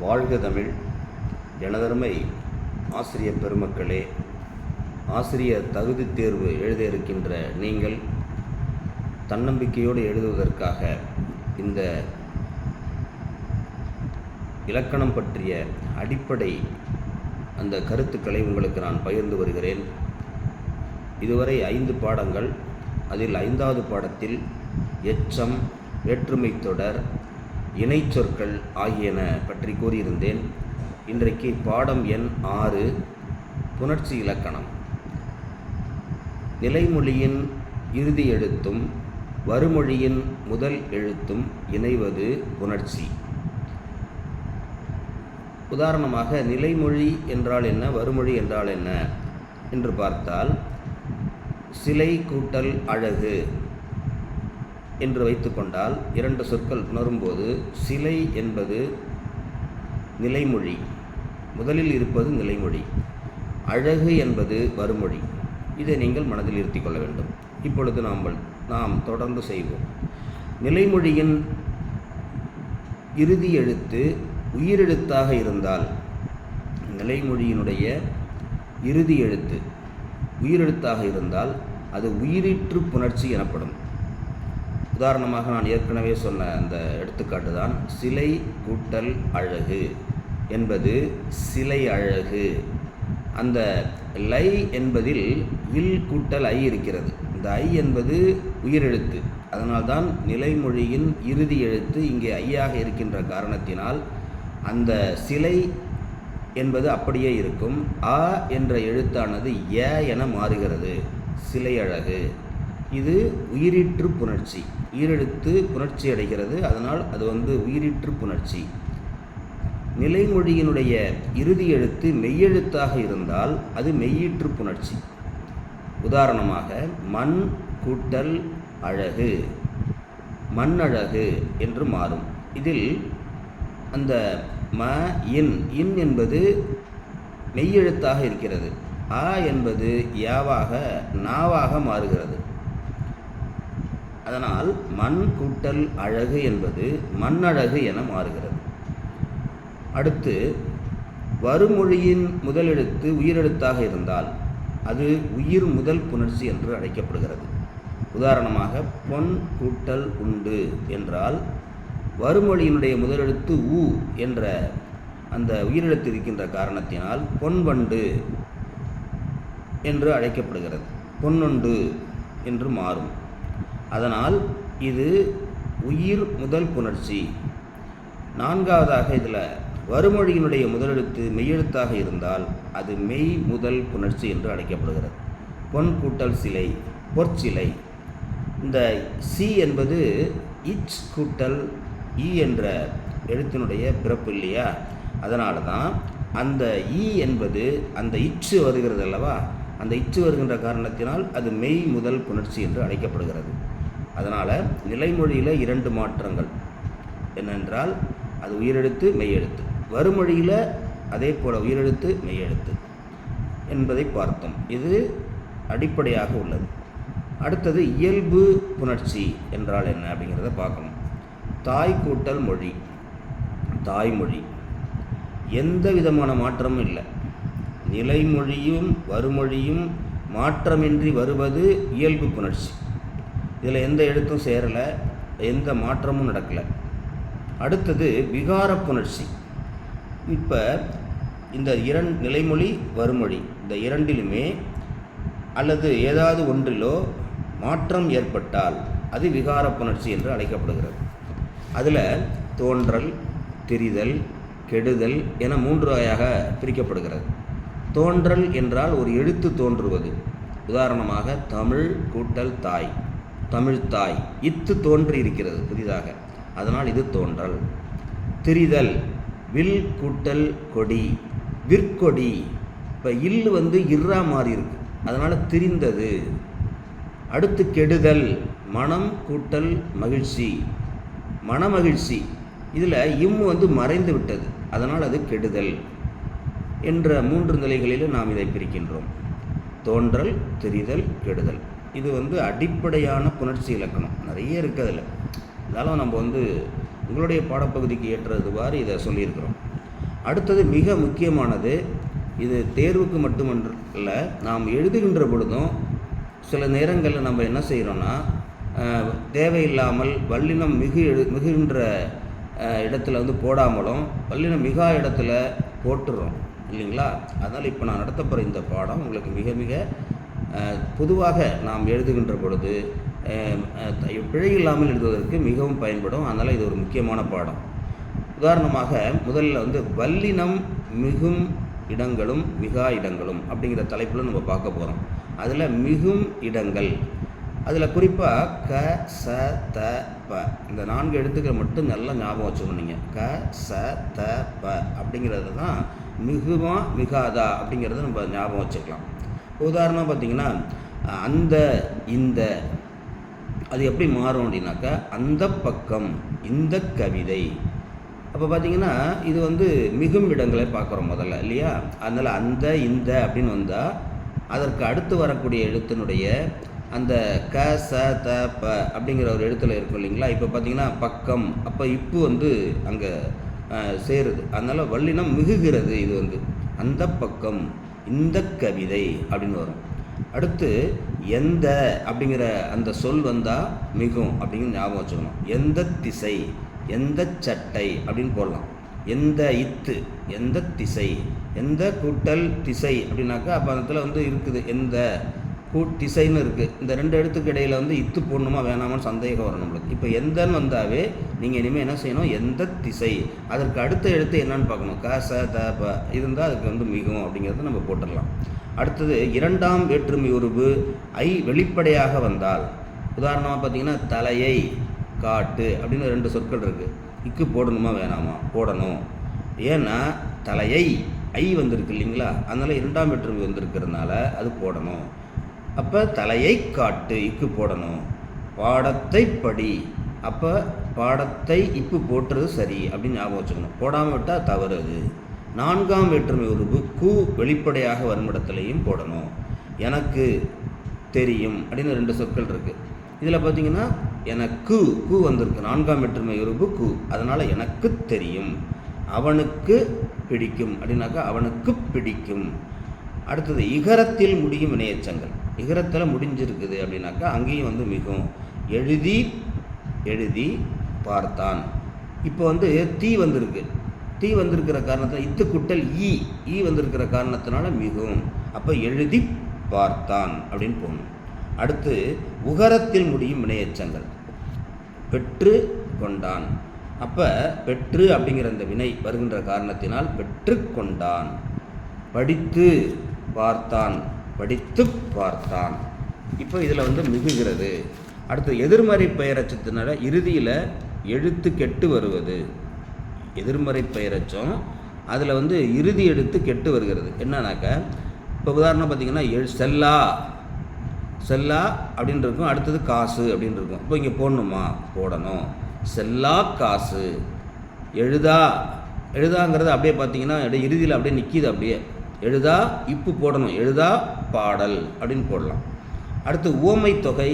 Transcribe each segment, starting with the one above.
வாழ்க தமிழ். எனதருமை ஆசிரியர் பெருமக்களே, ஆசிரியர் தகுதி தேர்வு எழுத இருக்கின்ற நீங்கள் தன்னம்பிக்கையோடு எழுதுவதற்காக இந்த இலக்கணம் பற்றிய அடிப்படை அந்த கருத்துக்களை உங்களுக்கு நான் பகிர்ந்து வருகிறேன். இதுவரை 5 பாடங்கள். அதில் 5வது பாடத்தில் எச்சம், வேற்றுமை தொடர், இணைச்சொற்கள் ஆகியன பற்றி கூறியிருந்தேன். இன்றைக்கு பாடம் எண் 6, புணர்ச்சி இலக்கணம். நிலைமொழியின் இறுதி எழுத்தும் வருமொழியின் முதல் எழுத்தும் இணைவது புணர்ச்சி. உதாரணமாக, நிலைமொழி என்றால் என்ன, வருமொழி என்றால் என்ன என்று பார்த்தால், சிலை கூட்டல் அழகு என்று வைத்துக்கொண்டால் 2 சொற்கள் புணரும்போது சிலை என்பது நிலைமொழி, முதலில் இருப்பது நிலைமொழி. அழகு என்பது வருமொழி. இதை நீங்கள் மனதில் இருத்தி கொள்ள வேண்டும். இப்பொழுது நாம் தொடர்ந்து செய்வோம். நிலைமொழியின் இறுதி எழுத்து உயிரெழுத்தாக இருந்தால், நிலைமொழியினுடைய இறுதி எழுத்து உயிரெழுத்தாக இருந்தால் அது உயிரீற்று புணர்ச்சி எனப்படும். உதாரணமாக நான் ஏற்கனவே சொன்ன அந்த எடுத்துக்காட்டு தான் சிலை கூட்டல் அழகு என்பது சிலை அழகு. அந்த லை என்பதில் இல் கூட்டல் ஐ இருக்கிறது. இந்த ஐ என்பது உயிரெழுத்து. அதனால்தான் நிலைமொழியின் இறுதி எழுத்து இங்கே ஐயாக இருக்கின்ற காரணத்தினால் அந்த சிலை என்பது அப்படியே இருக்கும். ஆ என்ற எழுத்தானது ஏ என மாறுகிறது. சிலை அழகு. இது உயிரீற்று புணர்ச்சி. உயிரெழுத்து புணர்ச்சி அடைகிறது. அதனால் அது உயிரீற்று புணர்ச்சி. நிலைமொழியினுடைய இறுதி எழுத்து மெய்யெழுத்தாக இருந்தால் அது மெய்யீற்று புணர்ச்சி. உதாரணமாக, மண் கூட்டல் அழகு மண்ணழகு என்று மாறும். இதில் அந்த ம இன் என்பது மெய்யெழுத்தாக இருக்கிறது. ஆ என்பது யாவாக நாவாக மாறுகிறது. அதனால் மண் கூட்டல் அழகு என்பது மண்ணழகு என மாறுகிறது. அடுத்து, வருமொழியின் முதல் எழுத்து உயிரெழுத்தாக இருந்தால் அது உயிர் முதல் புணர்ச்சி என்று அழைக்கப்படுகிறது. உதாரணமாக, பொன் கூட்டல் உண்டு என்றால் வருமொழியினுடைய முதலெழுத்து உ என்ற அந்த உயிரெழுத்து இருக்கின்ற காரணத்தினால் பொன்வண்டு என்று அழைக்கப்படுகிறது. பொன்னுண்டு என்று மாறும். அதனால் இது உயிர் முதல் புணர்ச்சி. 4வதாக, இதில் வருமொழியினுடைய முதலெழுத்து மெய்யெழுத்தாக இருந்தால் அது மெய் முதல் புணர்ச்சி என்று அழைக்கப்படுகிறது. பொன் கூட்டல் சிலை பொற்சிலை. இந்த சி என்பது இச் கூட்டல் இ என்ற எழுத்தினுடைய பிறப்பு இல்லையா? அதனால தான் அந்த இ என்பது அந்த இச்சு வருகிறது அல்லவா? அந்த இச்சு வருகின்ற காரணத்தினால் அது மெய் முதல் புணர்ச்சி என்று அழைக்கப்படுகிறது. அதனால் நிலைமொழியில் 2 மாற்றங்கள் என்னென்றால், அது உயிரெழுத்து மெய்யெழுத்து. வருமொழியில் அதே போல் உயிரெழுத்து மெய்யெழுத்து என்பதை பார்த்தோம். இது அடிப்படையாக உள்ளது. அடுத்தது இயல்பு புணர்ச்சி என்றால் என்ன அப்படிங்கிறத பார்க்கணும். தாய் கூட்டல் மொழி தாய்மொழி. எந்த விதமான மாற்றமும் இல்லை. நிலைமொழியும் வருமொழியும் மாற்றமின்றி வருவது இயல்பு புணர்ச்சி. இதில் எந்த எழுத்தும் சேரலை, எந்த மாற்றமும் நடக்கலை. அடுத்தது விகார புணர்ச்சி. இப்போ இந்த நிலைமொழி வருமொழி இந்த இரண்டிலுமே அல்லது ஏதாவது ஒன்றிலோ மாற்றம் ஏற்பட்டால் அது விகார புணர்ச்சி என்று அழைக்கப்படுகிறது. அதில் தோன்றல், திரிதல், கெடுதல் என 3 வகையாக பிரிக்கப்படுகிறது. தோன்றல் என்றால் ஒரு எழுத்து தோன்றுவது. உதாரணமாக, தமிழ் கூட்டல் தாய் தமிழ்த்தாய். இத்து தோன்றி இருக்கிறது புதிதாக, அதனால் இது தோன்றல். திரிதல், வில் கூட்டல் கொடி விற்கொடி. இப்போ இல்லு இர்ரா மாறி இருக்கு, அதனால் திரிந்தது. அடுத்து கெடுதல், மனம் கூட்டல் மகிழ்ச்சி மனமகிழ்ச்சி. இதில் மறைந்து விட்டது, அதனால் அது கெடுதல் என்ற 3 நிலைகளில் நாம் இதை பிரிக்கின்றோம். தோன்றல், திரிதல், கெடுதல். இது அடிப்படையான புணர்ச்சி இலக்கணம். நிறைய இருக்குது அதில். இருந்தாலும் நம்ம உங்களுடைய பாடப்பகுதிக்கு ஏற்றதுவாறு இதை சொல்லியிருக்கிறோம். அடுத்தது மிக முக்கியமானது, இது தேர்வுக்கு மட்டுமல்ல, நாம் எழுதுகின்ற பொழுதும் சில நேரங்களில் நம்ம என்ன செய்கிறோன்னா, தேவையில்லாமல் வல்லினம் மிகுகின்ற இடத்துல வந்து போடாமலும் வல்லினம் மிகா இடத்துல போட்டுடுறோம் இல்லைங்களா? அதனால் இப்போ நான் நடத்த போகிற இந்த பாடம் உங்களுக்கு மிக மிக பொதுவாக நாம் எழுதுகின்ற பொழுது பிழை இல்லாமல் எழுதுவதற்கு மிகவும் பயன்படும். அதனால் இது ஒரு முக்கியமான பாடம். உதாரணமாக முதல்ல வந்து வல்லினம் மிகும் இடங்களும் மிகா இடங்களும் அப்படிங்கிற தலைப்பில் நம்ம பார்க்க போகிறோம். அதில் மிகும் இடங்கள், அதில் குறிப்பாக க, ச, த, ப இந்த 4 எழுத்துக்கள் மட்டும் நல்லா ஞாபகம் வச்சுக்கணுங்க. க, ச, த, ப அப்படிங்கிறது தான் மிகுமா மிகாதா அப்படிங்கிறத நம்ம ஞாபகம் வச்சுக்கலாம். உதாரணமாக பார்த்திங்கன்னா, அந்த இந்த அது எப்படி மாறும் அப்படின்னாக்கா, அந்த பக்கம் இந்த கவிதை. அப்போ பார்த்திங்கன்னா இது வந்து மிகும் இடங்களை பார்க்குறோம் முதல்ல இல்லையா? அதனால் அந்த இந்த அப்படின்னு வந்தால் அதற்கு அடுத்து வரக்கூடிய எழுத்தினுடைய அந்த க, ச, த, ப அப்படிங்கிற ஒரு எழுத்தில் இருக்கும் இல்லைங்களா? இப்போ பார்த்திங்கன்னா பக்கம், அப்போ இப்பு வந்து அங்கே சேருது. அதனால் வல்லினம் மிகுகிறது. இது வந்து அந்த பக்கம் இந்த கவிதை அப்படின்னு வரும். அடுத்து எந்த அப்படிங்கிற அந்த சொல் வந்தால் மிகும் அப்படிங்கிற ஞாபகம் வச்சுக்கணும். எந்த திசை, எந்த சட்டை அப்படின்னு போடலாம். எந்த இத்து, எந்த திசை, எந்த கூட்டல் திசை அப்படின்னாக்கா அப்போ அந்த இடத்துல வந்து இருக்குது எந்த திசைன்னு இருக்குது. இந்த 2 எழுத்துக்கு இடையில் வந்து இத்து போடணுமா வேணாமான்னு சந்தேகம் வரும் நம்மளுக்கு. இப்போ எந்தன்னு வந்தாவே நீங்கள் இனிமேல் என்ன செய்யணும், எந்த திசை, அதற்கு அடுத்த எழுத்து என்னன்னு பார்க்கணும். க, ச, த, ப இருந்தால் அதுக்கு வந்து மிகும் அப்படிங்கிறத நம்ம போட்டுடலாம். அடுத்தது 2ஆம் வேற்றுமை உருவு ஐ வெளிப்படையாக வந்தால், உதாரணமாக பார்த்திங்கன்னா தலையை காட்டு அப்படின்னு 2 சொற்கள் இருக்குது. இக்கு போடணுமா வேணாமா? போடணும். ஏன்னா தலையை ஐ வந்திருக்கு இல்லைங்களா? அதனால் 2ஆம் வேற்றுமை வந்திருக்கிறதுனால அது போடணும். அப்போ தலையை காட்டு இக்கு போடணும். பாடத்தை படி, அப்போ பாடத்தை இப்பு போட்டுறது சரி அப்படின்னு ஞாபகம் வச்சுக்கணும். போடாமல் விட்டால் தவறு. அது 4ஆம் வேற்றுமை உருவு கு வெளிப்படையாக வரும் இடத்துலையும் போடணும். எனக்கு தெரியும் அப்படின்னு 2 சொற்கள் இருக்குது. இதில் பார்த்திங்கன்னா எனக்கு கு வந்திருக்கு. 4ஆம் வேற்றுமை உருவு கு, அதனால் எனக்கு தெரியும். அவனுக்கு பிடிக்கும் அப்படின்னாக்கா அவனுக்கு பிடிக்கும். அடுத்தது இகரத்தில் முடியும் வினையெச்சங்கள். இகரத்தில் முடிஞ்சிருக்குது அப்படின்னாக்கா அங்கேயும் வந்து மிகும். எழுதி பார்த்தான். இப்போ வந்து தீ வந்திருக்கு. தீ வந்திருக்கிற காரணத்தில் இத்து குட்டல் ஈ வந்திருக்கிற காரணத்தினால மிகும். அப்போ எழுதி பார்த்தான் அப்படின்னு போகணும். அடுத்து உகரத்தில் முடியும் வினையெச்சங்கள். பெற்று கொண்டான். அப்போ பெற்று அப்படிங்கிற அந்த வினை வருகின்ற காரணத்தினால் பெற்று கொண்டான். படித்து பார்த்தான், படித்து பார்த்தான். இப்போ இதில் வந்து மிகுகிறது. அடுத்து எதிர்மறை பெயரச்சத்தினால இறுதியில் எழுத்து கெட்டு வருவது. எதிர்மறை பெயரச்சம் அதில் வந்து இறுதி எழுத்து கெட்டு வருகிறது. என்னன்னாக்கா இப்போ உதாரணம் பார்த்திங்கன்னா செல்லா செல்லா அப்படின்னு இருக்கும். அடுத்தது காசு அப்படின்னு இருக்கும். இப்போ இங்கே போடணுமா? போடணும். செல்லா காசு. எழுதாங்கிறது அப்படியே பார்த்திங்கன்னா இறுதியில் அப்படியே நிற்கிது. அப்படியே எழுதா இப்பு போடணும். எழுதா பாடல் அப்படின்னு போடலாம். அடுத்து ஓமை தொகை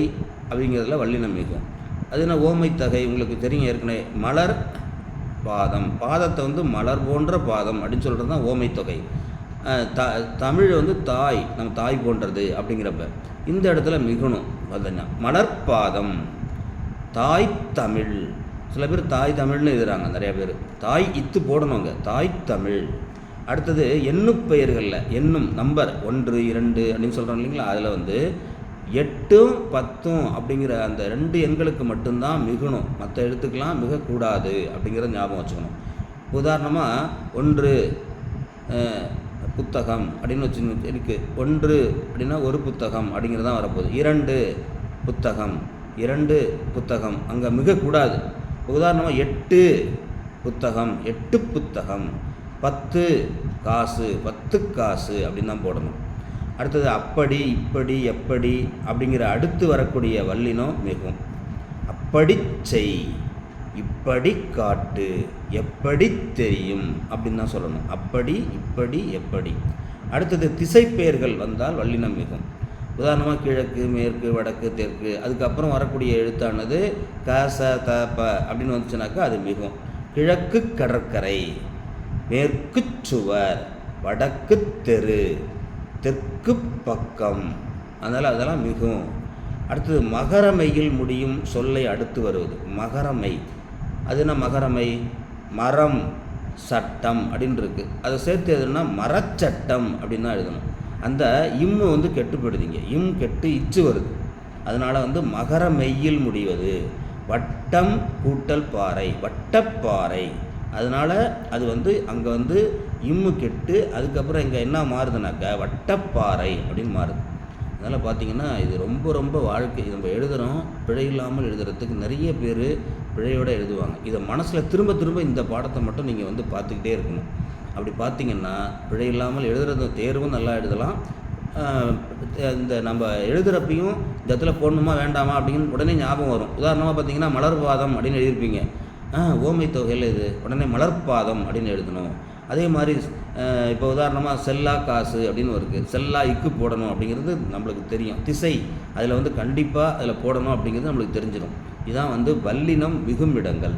அப்படிங்கிறதுல வல்லினம் மிகும். அது என்ன ஓமை தொகை? உங்களுக்கு தெரியும் ஏற்கனவே. மலர் பாதம், பாதத்தை வந்து மலர் போன்ற பாதம் அப்படின்னு சொல்கிறது தான் ஓமை தொகை. தமிழ் வந்து தாய், நம்ம தாய் போன்றது அப்படிங்கிறப்ப இந்த இடத்துல மிகணும். அதுனா மலர்பாதம், தாய் தமிழ். சில பேர் தாய் தமிழ்னு எழுதுறாங்க, நிறைய பேர். தாய் இத்து போடணுங்க, தாய் தமிழ். அடுத்தது எண்ணும் பெயர்களில் எண்ணும் நம்பர் 1, 2 அப்படின்னு சொல்கிறோம் இல்லைங்களா? அதில் வந்து 8, 10 அப்படிங்கிற அந்த 2 எண்களுக்கு மட்டும்தான் மிகணும். மற்ற எழுத்துக்கெலாம் மிகக்கூடாது அப்படிங்கிறத ஞாபகம் வச்சுக்கணும். உதாரணமாக 1 புத்தகம் அப்படின்னு வச்சு இருக்குது. 1 அப்படின்னா ஒரு புத்தகம் அப்படிங்கிறது தான் வரப்போகுது. 2 புத்தகம், 2 புத்தகம் அங்கே மிகக்கூடாது. உதாரணமாக 8 புத்தகம், 8 புத்தகம். 10 காசு, 10 காசு அப்படின்னு தான் போடணும். அடுத்தது அப்படி, இப்படி, எப்படி அப்படிங்கிற அடுத்து வரக்கூடிய வல்லினம் மிகும். அப்படி செய், இப்படி காட்டு, எப்படி தெரியும் அப்படின்னு தான் சொல்லணும். அப்படி, இப்படி, எப்படி. அடுத்தது திசைப்பெயர்கள் வந்தால் வல்லினம் மிகும். உதாரணமாக கிழக்கு, மேற்கு, வடக்கு, தெற்கு. அதுக்கப்புறம் வரக்கூடிய எழுத்தானது க, ச, த, ப அப்படின்னு வந்துச்சுனாக்கா அது மிகும். கிழக்கு கடற்கரை, மேற்கு சுவர், வடக்கு தெரு, தெற்கு பக்கம். அதனால் அதெல்லாம் மிகும். அடுத்தது மகரமையில் முடியும் சொல்லை அடுத்து வருவது மகரமை. அது என்ன மகரமை? மரம், சட்டம் அப்படின்னு இருக்குது. அதை சேர்த்து எதுனா மரச்சட்டம் அப்படின்னு தான் எழுதணும். அந்த இம்மு வந்து கெட்டுப்படுதிங்க, இம் கெட்டு இச்சு வருது. அதனால் மகர மெய்யில் முடிவது. வட்டம் கூட்டல் பாறை, வட்டப்பாறை. அதனால் அது அங்கே இம்மு கெட்டு அதுக்கப்புறம் இங்கே என்ன மாறுதுனாக்கா வட்டப்பாறை அப்படின்னு மாறுது. அதனால் பார்த்திங்கன்னா இது ரொம்ப ரொம்ப வாழ்க்கை நம்ம எழுதுகிறோம், பிழை இல்லாமல் எழுதுறதுக்கு நிறைய பேர் பிழையோடு எழுதுவாங்க. இதை மனசில் திரும்ப திரும்ப இந்த பாடத்தை மட்டும் நீங்கள் பார்த்துக்கிட்டே இருக்கணும். அப்படி பார்த்திங்கன்னா பிழை இல்லாமல் எழுதுறது தேர்வும் நல்லா எழுதலாம். இந்த நம்ம எழுதுகிறப்பையும் இந்த இடத்துல போடணுமா வேண்டாமா அப்படின்னு உடனே ஞாபகம் வரும். உதாரணமாக பார்த்திங்கன்னா மலர்பாதம் அப்படின்னு எழுதியிருப்பீங்க. ஓமை தொகையில் இது உடனே மலர்பாதம் அப்படின்னு எழுதணும். அதே மாதிரி இப்போ உதாரணமாக செல்லா காசு அப்படின்னு இருக்குது. செல்லா இக்கு போடணும் அப்படிங்கிறது நம்மளுக்கு தெரியும். திசை அதில் கண்டிப்பாக அதில் போடணும் அப்படிங்கிறது நம்மளுக்கு தெரிஞ்சிடும். இதுதான் வல்லினம் மிகும் இடங்கள்.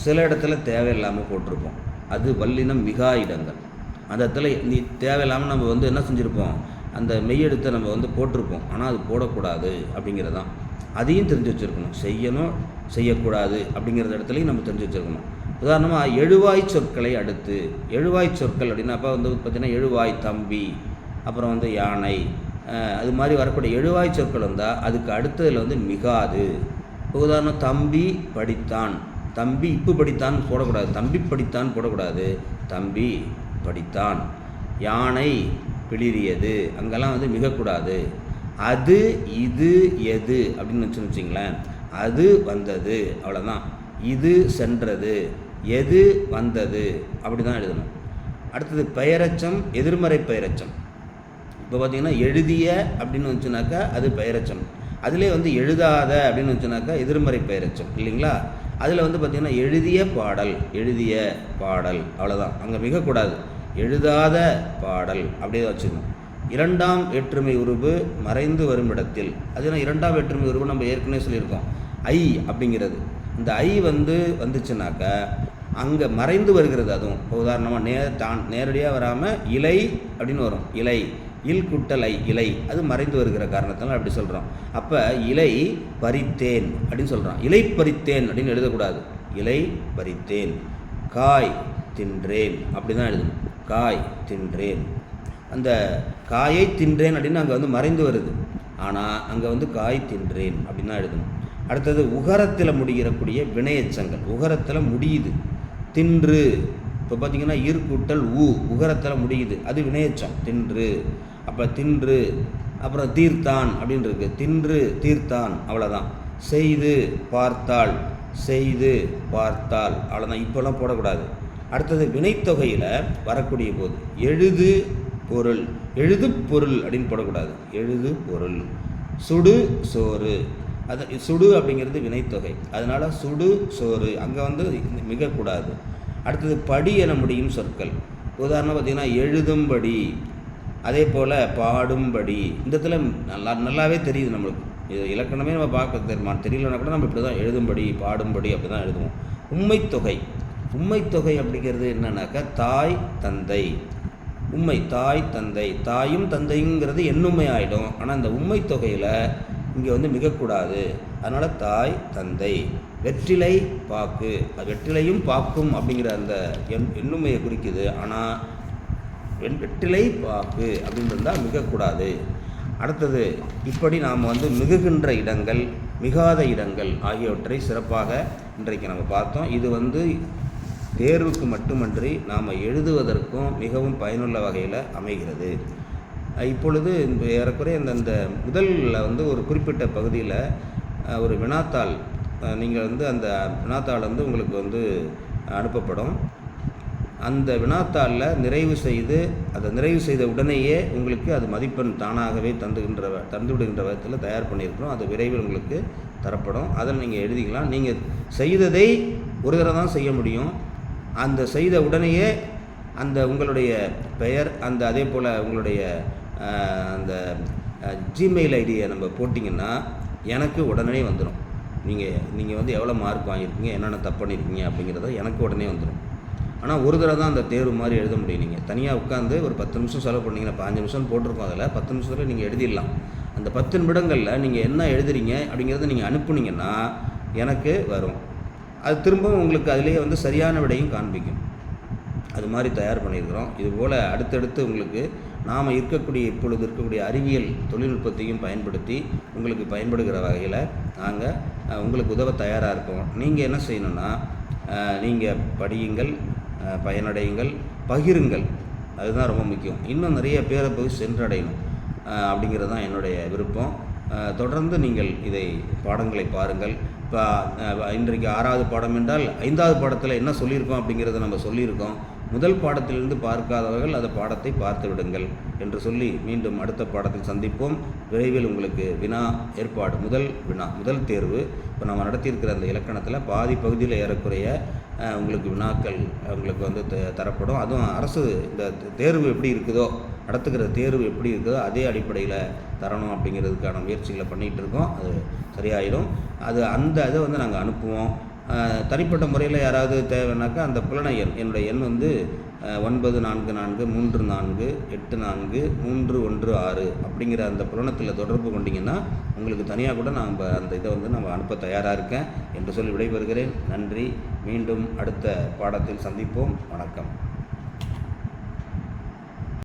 சில இடத்துல தேவையில்லாமல் போட்டிருப்போம், அது வல்லினம் மிகா இடங்கள். அந்த இடத்துல நீ தேவையில்லாமல் நம்ம என்ன செஞ்சுருப்போம், அந்த மெய்யெழுத்தை நம்ம போட்டிருப்போம், ஆனால் அது போடக்கூடாது அப்படிங்கிறதான். அதையும் தெரிஞ்சு வச்சுருக்கணும். செய்யணும் செய்யக்கூடாது அப்படிங்கிற இடத்துலையும் நம்ம தெரிஞ்சு வச்சுருக்கணும். உதாரணமாக எழுவாய் சொற்களை அடுத்து, எழுவாய் சொற்கள் அப்படின்னா அப்போ பார்த்திங்கன்னா எழுவாய் தம்பி, அப்புறம் யானை, அது மாதிரி வரக்கூடிய எழுவாய் சொற்கள் வந்தால் அதுக்கு அடுத்ததில் மிகாது. உதாரணம் தம்பி படித்தான், தம்பி இப்பு படித்தான் போடக்கூடாது, தம்பி படித்தான் போடக்கூடாது, தம்பி படித்தான். யானை பிளிரியது, அங்கெல்லாம் மிகக்கூடாது. அது இது எது அப்படின்னு வச்சுங்களேன், அது வந்தது அவ்வளோதான். இது சென்றது, எது வந்தது அப்படி தான் எழுதணும். அடுத்தது பெயரச்சம், எதிர்மறை பெயரச்சம். இப்போ பார்த்திங்கன்னா எழுதிய அப்படின்னு வந்துச்சுனாக்கா அது பெயரச்சம். அதிலே எழுதாத அப்படின்னு வந்துச்சுனாக்கா எதிர்மறை பெயரச்சம் இல்லைங்களா. அதில் பார்த்திங்கன்னா எழுதிய பாடல், எழுதிய பாடல் அவ்வளோதான், அங்கே மிகக்கூடாது. எழுதாத பாடல் அப்படியே வச்சுக்கணும். இரண்டாம் வேற்றுமை உருவு மறைந்து வரும் இடத்தில், அதுனா இரண்டாம் வேற்றுமை உருவு நம்ம ஏற்கனவே சொல்லியிருக்கோம். ஐ அப்படிங்கிறது, இந்த ஐ வந்துச்சுனாக்கா அங்கே மறைந்து வருகிறது. அதுவும் இப்போ உதாரணமாக நேரடியாக வராமல் இலை அப்படின்னு வரும். இலை, இல் குட்டல் ஐ, இலை, அது மறைந்து வருகிற காரணத்தினால அப்படி சொல்கிறோம். அப்போ இலை பறித்தேன் அப்படின்னு சொல்கிறோம். இலை பறித்தேன் அப்படின்னு எழுதக்கூடாது, இலை பறித்தேன். காய் தின்றேன் அப்படி தான் எழுதணும், காய் தின்றேன். அந்த காயை தின்றேன் அப்படின்னு அங்கே மறைந்து வருது, ஆனால் அங்கே காய் தின்றேன் அப்படின்னு தான் எழுதணும். அடுத்தது உகரத்தில் முடிகிறக்கூடிய வினையச்சங்கள், உகரத்தில் முடியுது. தின்று, இப்போ பார்த்திங்கன்னா ஈர்க்கூட்டல் ஊ, உகரத்தில் முடியுது, அது வினையச்சம் தின்று. அப்போ தின்று, அப்புறம் தீர்த்தான் அப்படின்னு இருக்குது, தின்று தீர்த்தான் அவ்வளோதான். செய்து பார்த்தாள், செய்து பார்த்தாள் அவ்வளோதான், இப்போல்லாம் போடக்கூடாது. அடுத்தது வினைத்தொகையில் வரக்கூடிய போது எழுது பொருள், எழுது பொருள் அப்படின்னு போடக்கூடாது, எழுது பொருள். சுடு சோறு, அது சுடு அப்படிங்கிறது வினைத்தொகை, அதனால் சுடு சோறு அங்கே மிகக்கூடாது. அடுத்தது படி என முடியும் சொற்கள். உதாரணம் பார்த்திங்கன்னா எழுதும்படி, அதே போல் பாடும்படி. இந்த இடத்துல நல்லாவே தெரியுது நம்மளுக்கு. இது இலக்கணமே நம்ம பார்க்க தெரியலனா கூட நம்ம இப்படி தான் எழுதும்படி பாடும்படி அப்படி தான் எழுதுவோம். உம்மைத்தொகை, உம்மைத்தொகை அப்படிங்கிறது என்னன்னாக்கா தாய் தந்தை. உம்மை தாய் தந்தை, தாயும் தந்தைங்கிறது எண்ணுமை ஆகிடும். ஆனால் இந்த உம்மை தொகையில் இங்கே மிகக்கூடாது, அதனால் தாய் தந்தை. வெற்றிலை பாக்கு, வெற்றிலையும் பாக்கும் அப்படிங்கிற அந்த எண்ணுமையை குறிக்குது, ஆனால் வெற்றிலை பாக்கு அப்படின்னு இருந்தால் மிகக்கூடாது. அடுத்தது இப்படி நாம் மிகுகின்ற இடங்கள், மிகாத இடங்கள் ஆகியவற்றை சிறப்பாக இன்றைக்கு நம்ம பார்த்தோம். இது தேர்வுக்கு மட்டுமன்றி நாம் எழுதுவதற்கும் மிகவும் பயனுள்ள வகையில் அமைகிறது. இப்பொழுது ஏறக்குறைய இந்த முதலில் ஒரு குறிப்பிட்ட பகுதியில் ஒரு வினாத்தாள், நீங்கள் அந்த வினாத்தாள் உங்களுக்கு அனுப்பப்படும். அந்த வினாத்தாளில் நிறைவு செய்து, அதை நிறைவு செய்த உடனேயே உங்களுக்கு அது மதிப்பெண் தானாகவே தந்துவிடுகின்ற விதத்தில் தயார் பண்ணியிருக்கிறோம். அது விரைவில் உங்களுக்கு தரப்படும். அதை நீங்கள் எழுதிக்கலாம். நீங்கள் செய்ததை ஒரு தடவை தான் செய்ய முடியும். அந்த செய்த உடனேயே அந்த உங்களுடைய பெயர், அந்த அதே போல் உங்களுடைய அந்த ஜிமெயில் ஐடியை நம்ம போட்டிங்கன்னா எனக்கு உடனே வந்துடும். நீங்கள் எவ்வளோ மார்க் வாங்கியிருக்கீங்க, என்னென்ன தப்பு பண்ணியிருக்கீங்க அப்படிங்கிறத எனக்கு உடனே வந்துடும். ஆனால் ஒரு தடவை தான் அந்த தேர்வு மாதிரி எழுத முடியும். நீங்கள் தனியாக உட்காந்து ஒரு 10 நிமிஷம் செலவு பண்ணிங்கன்னா 5 நிமிஷம் போட்டிருக்கோம், அதில் 10 நிமிஷத்தில் நீங்கள் எழுதிடலாம். அந்த 10 நிமிடங்களில் நீங்கள் என்ன எழுதுறீங்க அப்படிங்கிறத நீங்கள் அனுப்புனீங்கன்னா எனக்கு வரும். அது திரும்பவும் உங்களுக்கு அதிலேயே வந்து சரியான விடையும் காண்பிக்கும். அது மாதிரி தயார் பண்ணியிருக்கிறோம். இதுபோல் அடுத்தடுத்து உங்களுக்கு நாம் இப்பொழுது இருக்கக்கூடிய அறிவியல் தொழில்நுட்பத்தையும் பயன்படுத்தி உங்களுக்கு பயன்படுகிற வகையில் நாங்கள் உங்களுக்கு உதவ தயாராக இருக்கோம். நீங்கள் என்ன செய்யணுன்னா, நீங்கள் படியுங்கள், பயனடையுங்கள், பகிருங்கள். அதுதான் ரொம்ப முக்கியம். இன்னும் நிறைய பேரை போய் சென்றடையணும் அப்படிங்கிறது தான் என்னுடைய விருப்பம். தொடர்ந்து நீங்கள் இதை பாடங்களை பாருங்கள். இப்போ இன்றைக்கு 6வது பாடம் என்றால் 5வது பாடத்தில் என்ன சொல்லியிருக்கோம் அப்படிங்கிறத நம்ம சொல்லியிருக்கோம். முதல் பாடத்திலிருந்து பார்க்காதவர்கள் அந்த பாடத்தை பார்த்து விடுங்கள் என்று சொல்லி மீண்டும் அடுத்த பாடத்தில் சந்திப்போம். விரைவில் உங்களுக்கு வினா ஏற்பாடு, முதல் தேர்வு இப்போ நம்ம நடத்தியிருக்கிற அந்த இலக்கணத்தில் பாதி பகுதியில் ஏறக்குறைய உங்களுக்கு வினாக்கள் உங்களுக்கு வந்து தரப்படும். அதுவும் அரசு இந்த தேர்வு எப்படி இருக்குதோ, நடத்துகிற தேர்வு எப்படி இருக்குதோ அதே அடிப்படையில் தரணும் அப்படிங்கிறதுக்கான முயற்சிகளை பண்ணிகிட்டு இருக்கோம். அது சரியாயிடும். அந்த இதை வந்து நாங்கள் அனுப்புவோம். தனிப்பட்ட முறையில் யாராவது தேவைன்னாக்கா அந்த புலனை எண், என்னுடைய எண் வந்து 944384843116 அப்படிங்கிற அந்த புலனத்தில் தொடர்பு கொண்டீங்கன்னா உங்களுக்கு தனியாக கூட நான் அந்த இதை வந்து நம்ம அனுப்ப தயாராக இருக்கேன் என்று சொல்லி விடைபெறுகிறேன். நன்றி. மீண்டும் அடுத்த பாடத்தில் சந்திப்போம். வணக்கம்.